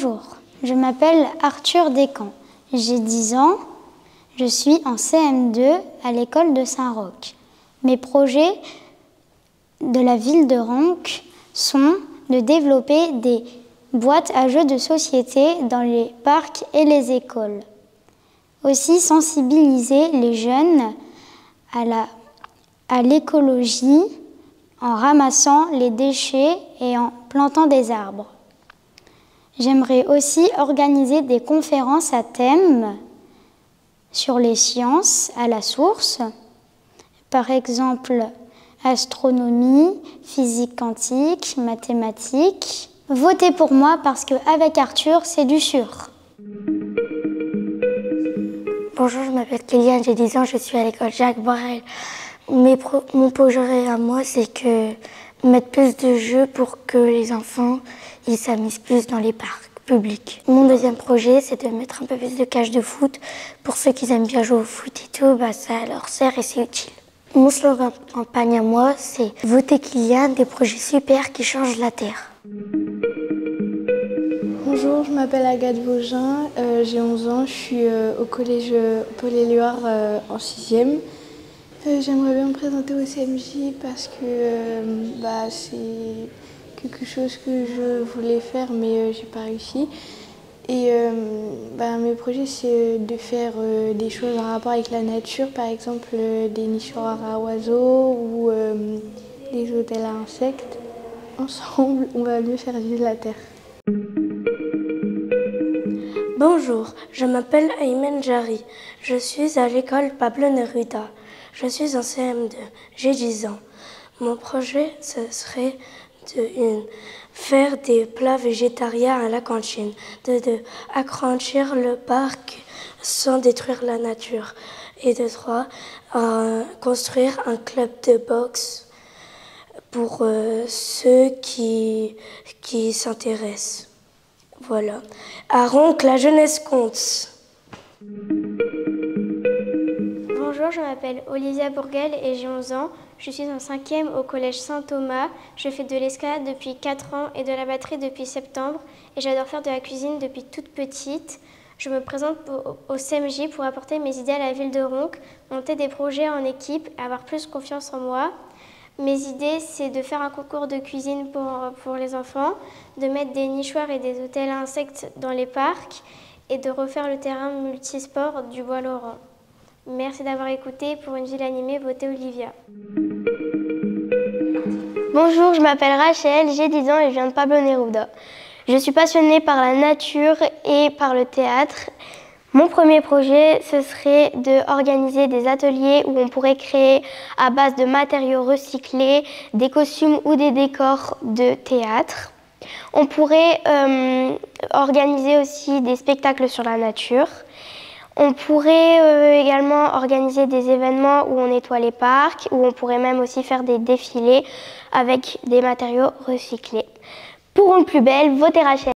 Bonjour, je m'appelle Arthur Descamps, j'ai 10 ans, je suis en CM2 à l'école de Saint-Roch. Mes projets de la ville de Roncq sont de développer des boîtes à jeux de société dans les parcs et les écoles. Aussi sensibiliser les jeunes à l'écologie en ramassant les déchets et en plantant des arbres. J'aimerais aussi organiser des conférences à thème sur les sciences à la source, par exemple astronomie, physique quantique, mathématiques. Votez pour moi parce qu'avec Arthur, c'est du sûr. Bonjour, je m'appelle Kéliane, j'ai 10 ans, je suis à l'école Jacques Borel. Mon projet à moi, c'est que mettre plus de jeux pour que les enfants ils s'amusent plus dans les parcs publics. Mon deuxième projet, c'est de mettre un peu plus de cages de foot. Pour ceux qui aiment bien jouer au foot et tout, ça leur sert et c'est utile. Mon slogan de campagne à moi, c'est « Votez Kéliane, des projets super qui changent la Terre ». Bonjour, je m'appelle Agathe Vaugin, j'ai 11 ans, je suis au collège Paul-Éluard en 6e. J'aimerais bien me présenter au CMJ parce que c'est quelque chose que je voulais faire mais j'ai pas réussi. Et mes projets, c'est de faire des choses en rapport avec la nature, par exemple des nichoirs à oiseaux ou des hôtels à insectes. Ensemble, on va mieux faire vivre la Terre. Bonjour, je m'appelle Aymen Jari. Je suis à l'école Pablo Neruda. Je suis en CM2. J'ai 10 ans. Mon projet, ce serait de faire des plats végétariens à la cantine, de agrandir le parc sans détruire la nature et de 3, construire un club de boxe pour ceux qui s'intéressent. Voilà. À Roncq, la jeunesse compte. Bonjour, je m'appelle Olivia Bourgel et j'ai 11 ans. Je suis en 5e au collège Saint-Thomas. Je fais de l'escalade depuis 4 ans et de la batterie depuis septembre. Et j'adore faire de la cuisine depuis toute petite. Je me présente au CMJ pour apporter mes idées à la ville de Roncq, monter des projets en équipe et avoir plus confiance en moi. Mes idées, c'est de faire un concours de cuisine pour les enfants, de mettre des nichoirs et des hôtels à insectes dans les parcs et de refaire le terrain multisport du Bois-Laurent. Merci d'avoir écouté. Pour une ville animée, votez Olivia. Bonjour, je m'appelle Rachel, j'ai 10 ans et je viens de Pablo Neruda. Je suis passionnée par la nature et par le théâtre. Mon premier projet, ce serait d'organiser des ateliers où on pourrait créer à base de matériaux recyclés des costumes ou des décors de théâtre. On pourrait organiser aussi des spectacles sur la nature. On pourrait également organiser des événements où on nettoie les parcs, où on pourrait même aussi faire des défilés avec des matériaux recyclés. Pour une plus belle, votez Rachel.